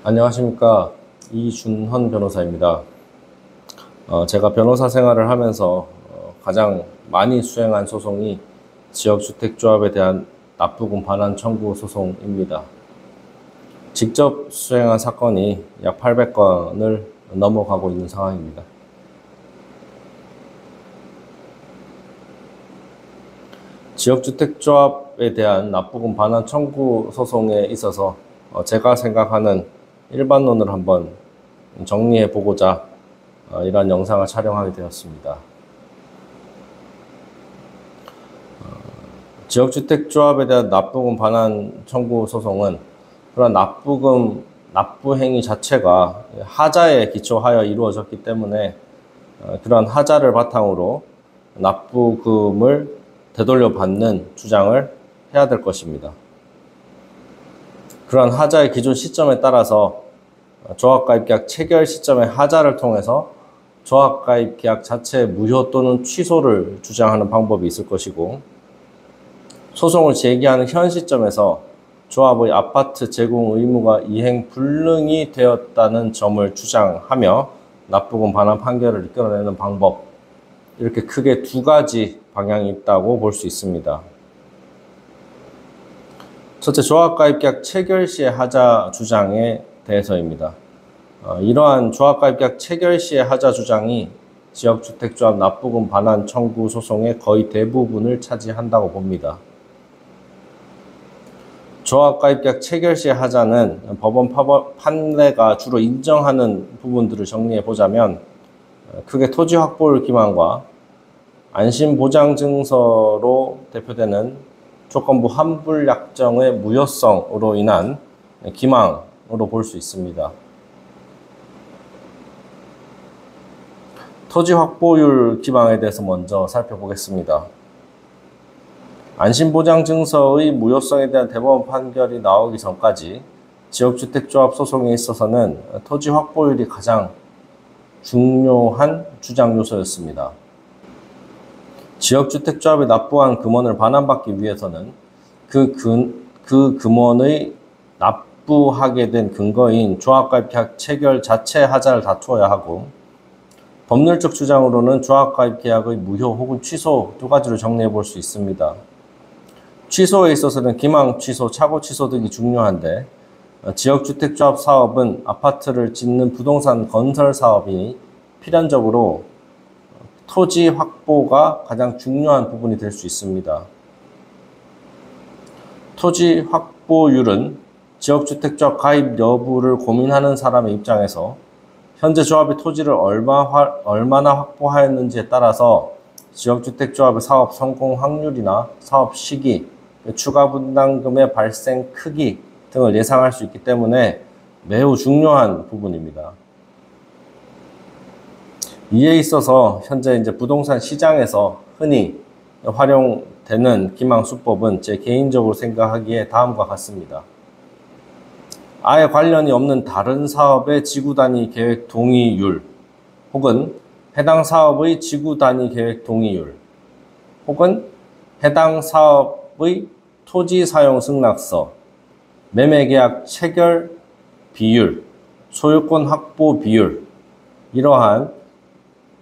안녕하십니까. 이준헌 변호사입니다. 제가 변호사 생활을 하면서 가장 많이 수행한 소송이 지역주택조합에 대한 납부금 반환 청구 소송입니다. 직접 수행한 사건이 약 800건을 넘어가고 있는 상황입니다. 지역주택조합에 대한 납부금 반환 청구 소송에 있어서 제가 생각하는 일반론을 한번 정리해 보고자 이러한 영상을 촬영하게 되었습니다. 지역주택조합에 대한 납부금 반환 청구 소송은 그런 납부 행위 자체가 하자에 기초하여 이루어졌기 때문에 그런 하자를 바탕으로 납부금을 되돌려 받는 주장을 해야 될 것입니다. 그러한 하자의 기준 시점에 따라서 조합가입계약 체결 시점의 하자를 통해서 조합가입계약 자체의 무효 또는 취소를 주장하는 방법이 있을 것이고, 소송을 제기하는 현 시점에서 조합의 아파트 제공 의무가 이행 불능이 되었다는 점을 주장하며 납부금 반환 판결을 이끌어내는 방법, 이렇게 크게 두 가지 방향이 있다고 볼 수 있습니다. 첫째, 조합가입계약 체결 시의 하자 주장에 대해서입니다. 이러한 조합가입계약 체결 시의 하자 주장이 지역주택조합 납부금 반환 청구 소송의 거의 대부분을 차지한다고 봅니다. 조합가입계약 체결 시의 하자는 법원 판례가 주로 인정하는 부분들을 정리해 보자면, 크게 토지 확보율 기망과 안심보장증서로 대표되는 조건부 환불 약정의 무효성으로 인한 기망으로 볼 수 있습니다. 토지 확보율 기망에 대해서 먼저 살펴보겠습니다. 안심보장증서의 무효성에 대한 대법원 판결이 나오기 전까지 지역주택조합 소송에 있어서는 토지 확보율이 가장 중요한 주장 요소였습니다. 지역주택조합에 납부한 금원을 반환받기 위해서는 그 금원의 납부하게 된 근거인 조합가입계약 체결 자체 하자를 다투어야 하고, 법률적 주장으로는 조합가입계약의 무효 혹은 취소 두 가지로 정리해 볼 수 있습니다. 취소에 있어서는 기망 취소, 착오 취소 등이 중요한데, 지역주택조합 사업은 아파트를 짓는 부동산 건설 사업이니 필연적으로 토지 확보가 가장 중요한 부분이 될 수 있습니다. 토지 확보율은 지역주택조합 가입 여부를 고민하는 사람의 입장에서 현재 조합이 토지를 얼마나 확보하였는지에 따라서 지역주택조합의 사업 성공 확률이나 사업 시기, 추가 분담금의 발생 크기 등을 예상할 수 있기 때문에 매우 중요한 부분입니다. 이에 있어서 현재 부동산 시장에서 흔히 활용되는 기망수법은 제 개인적으로 생각하기에 다음과 같습니다. 아예 관련이 없는 다른 사업의 지구단위 계획 동의율, 혹은 해당 사업의 지구단위 계획 동의율, 혹은 해당 사업의 토지 사용 승낙서, 매매계약 체결 비율, 소유권 확보 비율, 이러한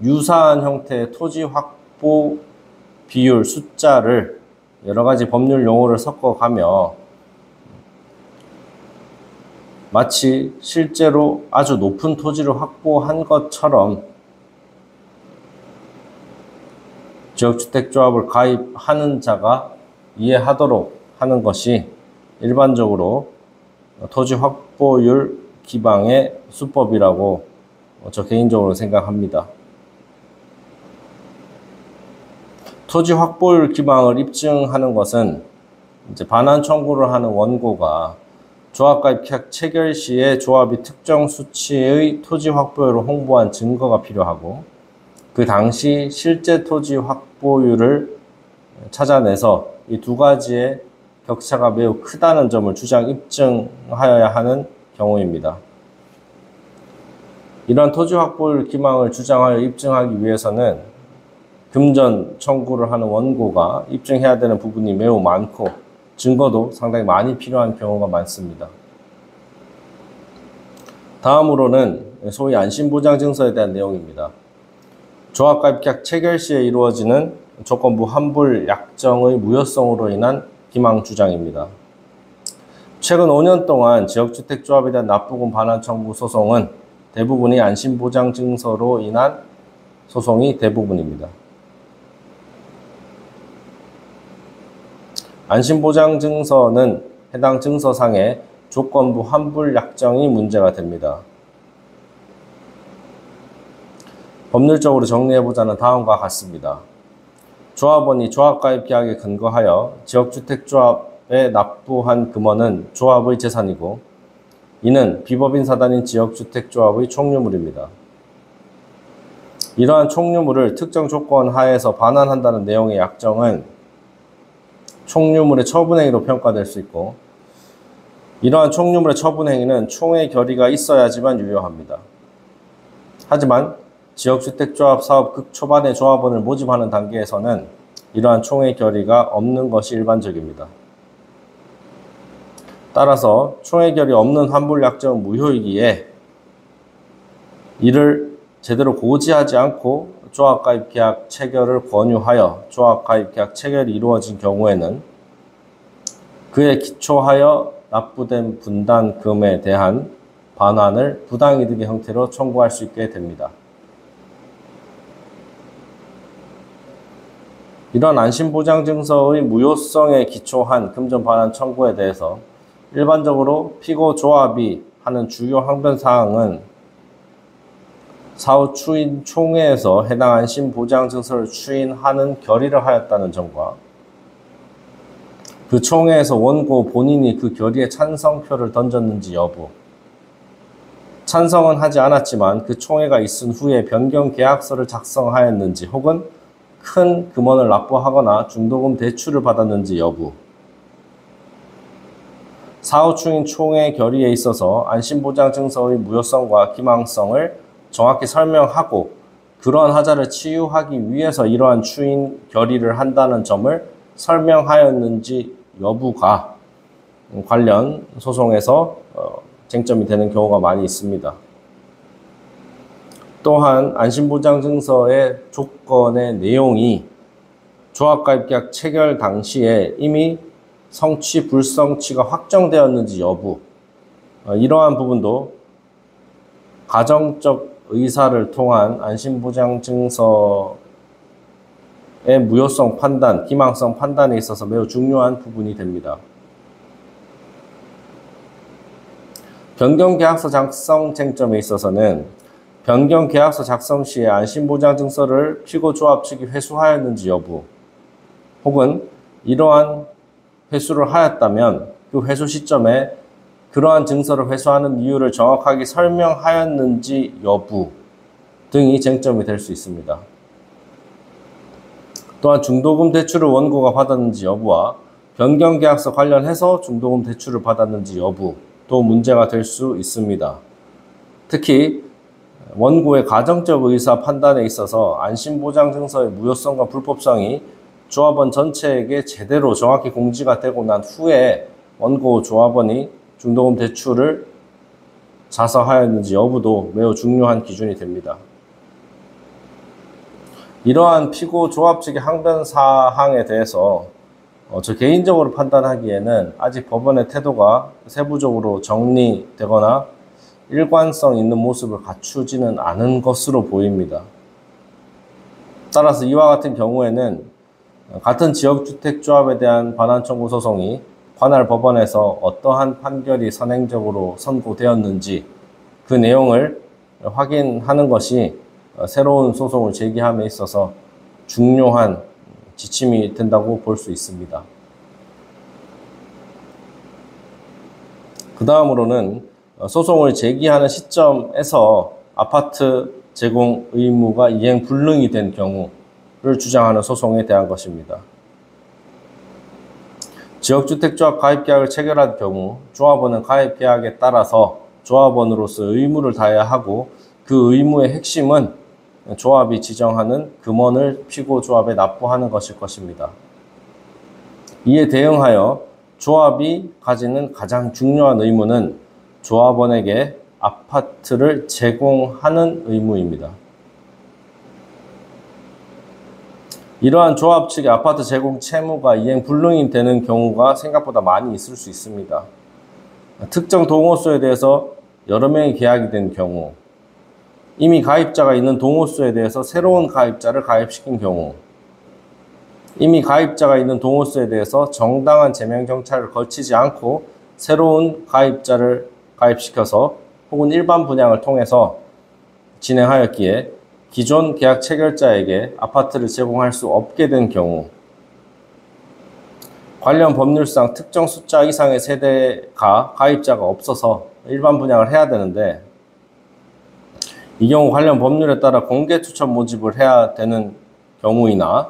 유사한 형태의 토지 확보 비율 숫자를 여러 가지 법률 용어를 섞어가며 마치 실제로 아주 높은 토지를 확보한 것처럼 지역주택조합을 가입하는 자가 이해하도록 하는 것이 일반적으로 토지 확보율 기반의 수법이라고 저 개인적으로 생각합니다. 토지 확보율 기망을 입증하는 것은 반환 청구를 하는 원고가 조합가입계약 체결 시에 조합이 특정 수치의 토지 확보율을 홍보한 증거가 필요하고, 그 당시 실제 토지 확보율을 찾아내서 이 두 가지의 격차가 매우 크다는 점을 주장 입증하여야 하는 경우입니다. 이러한 토지 확보율 기망을 주장하여 입증하기 위해서는 금전 청구를 하는 원고가 입증해야 되는 부분이 매우 많고 증거도 상당히 많이 필요한 경우가 많습니다. 다음으로는 소위 안심보장증서에 대한 내용입니다. 조합가입계약 체결 시에 이루어지는 조건부 환불 약정의 무효성으로 인한 기망주장입니다. 최근 5년 동안 지역주택조합에 대한 납부금 반환 청구 소송은 대부분이 안심보장증서로 인한 소송이 대부분입니다. 안심보장증서는 해당 증서상의 조건부 환불 약정이 문제가 됩니다. 법률적으로 정리해보자는 다음과 같습니다. 조합원이 조합가입 계약에 근거하여 지역주택조합에 납부한 금원은 조합의 재산이고 이는 비법인 사단인 지역주택조합의 총유물입니다. 이러한 총유물을 특정 조건 하에서 반환한다는 내용의 약정은 총유물의 처분행위로 평가될 수 있고 이러한 총유물의 처분행위는 총회 결의가 있어야지만 유효합니다. 하지만 지역주택조합 사업 극초반의 조합원을 모집하는 단계에서는 이러한 총회 결의가 없는 것이 일반적입니다. 따라서 총회 결의 없는 환불약정은 무효이기에 이를 제대로 고지하지 않고 조합가입계약 체결을 권유하여 조합가입계약 체결이 이루어진 경우에는 그에 기초하여 납부된 분담금에 대한 반환을 부당이득의 형태로 청구할 수 있게 됩니다. 이런 안심보장증서의 무효성에 기초한 금전반환 청구에 대해서 일반적으로 피고 조합이 하는 주요 항변사항은 사후 추인 총회에서 해당 안심보장증서를 추인하는 결의를 하였다는 점과 그 총회에서 원고 본인이 그 결의에 찬성표를 던졌는지 여부, 찬성은 하지 않았지만 그 총회가 있은 후에 변경 계약서를 작성하였는지 혹은 큰 금원을 납부하거나 중도금 대출을 받았는지 여부, 사후 추인 총회 결의에 있어서 안심보장증서의 무효성과 기망성을 정확히 설명하고 그러한 하자를 치유하기 위해서 이러한 추인 결의를 한다는 점을 설명하였는지 여부가 관련 소송에서 쟁점이 되는 경우가 많이 있습니다. 또한 안심보장증서의 조건의 내용이 조합가입계약 체결 당시에 이미 성취, 불성취가 확정되었는지 여부, 이러한 부분도 가정적 의사를 통한 안심보장증서의 무효성 판단, 기망성 판단에 있어서 매우 중요한 부분이 됩니다. 변경계약서 작성 쟁점에 있어서는 변경계약서 작성 시에 안심보장증서를 피고조합 측이 회수하였는지 여부, 혹은 이러한 회수를 하였다면 그 회수 시점에 그러한 증서를 회수하는 이유를 정확하게 설명하였는지 여부 등이 쟁점이 될 수 있습니다. 또한 중도금 대출을 원고가 받았는지 여부와 변경계약서 관련해서 중도금 대출을 받았는지 여부도 문제가 될 수 있습니다. 특히 원고의 가정적 의사 판단에 있어서 안심보장증서의 무효성과 불법성이 조합원 전체에게 제대로 정확히 공지가 되고 난 후에 원고 조합원이 중도금 대출을 자서하였는지 여부도 매우 중요한 기준이 됩니다. 이러한 피고 조합 측의 항변 사항에 대해서 저 개인적으로 판단하기에는 아직 법원의 태도가 세부적으로 정리되거나 일관성 있는 모습을 갖추지는 않은 것으로 보입니다. 따라서 이와 같은 경우에는 같은 지역주택조합에 대한 반환 청구 소송이 관할 법원에서 어떠한 판결이 선행적으로 선고되었는지 그 내용을 확인하는 것이 새로운 소송을 제기함에 있어서 중요한 지침이 된다고 볼 수 있습니다. 그 다음으로는 소송을 제기하는 시점에서 아파트 제공 의무가 이행 불능이 된 경우를 주장하는 소송에 대한 것입니다. 지역주택조합 가입계약을 체결한 경우 조합원은 가입계약에 따라서 조합원으로서 의무를 다해야 하고 그 의무의 핵심은 조합이 지정하는 금원을 피고조합에 납부하는 것일 것입니다. 이에 대응하여 조합이 가지는 가장 중요한 의무는 조합원에게 아파트를 제공하는 의무입니다. 이러한 조합 측의 아파트 제공 채무가 이행 불능이 되는 경우가 생각보다 많이 있을 수 있습니다. 특정 동호수에 대해서 여러 명이 계약이 된 경우, 이미 가입자가 있는 동호수에 대해서 새로운 가입자를 가입시킨 경우, 이미 가입자가 있는 동호수에 대해서 정당한 제명 정찰을 거치지 않고 새로운 가입자를 가입시켜서 혹은 일반 분양을 통해서 진행하였기에 기존 계약 체결자에게 아파트를 제공할 수 없게 된 경우, 관련 법률상 특정 숫자 이상의 세대가 가입자가 없어서 일반 분양을 해야 되는데 이 경우 관련 법률에 따라 공개 추천 모집을 해야 되는 경우이나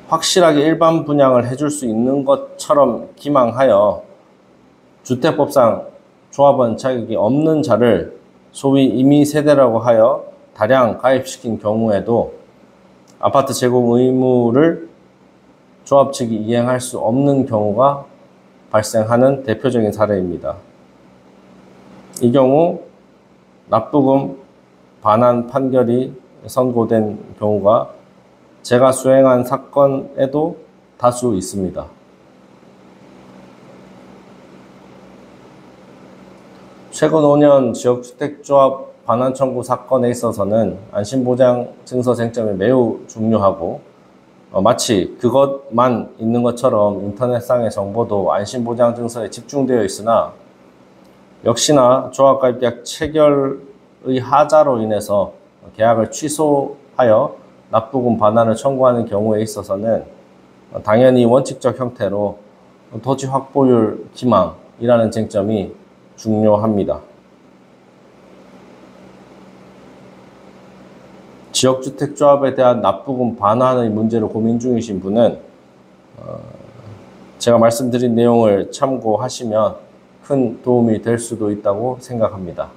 확실하게 일반 분양을 해줄 수 있는 것처럼 기망하여 주택법상 조합원 자격이 없는 자를 소위 임의 세대라고 하여 다량 가입시킨 경우에도 아파트 제공 의무를 조합 측이 이행할 수 없는 경우가 발생하는 대표적인 사례입니다. 이 경우 납부금 반환 판결이 선고된 경우가 제가 수행한 사건에도 다수 있습니다. 최근 5년 지역주택조합 반환 청구 사건에 있어서는 안심보장증서 쟁점이 매우 중요하고 마치 그것만 있는 것처럼 인터넷상의 정보도 안심보장증서에 집중되어 있으나 역시나 조합가입계약 체결의 하자로 인해서 계약을 취소하여 납부금 반환을 청구하는 경우에 있어서는 당연히 원칙적 형태로 토지 확보율 기망이라는 쟁점이 중요합니다. 지역주택조합에 대한 납부금 반환의 문제로 고민 중이신 분은 제가 말씀드린 내용을 참고하시면 큰 도움이 될 수도 있다고 생각합니다.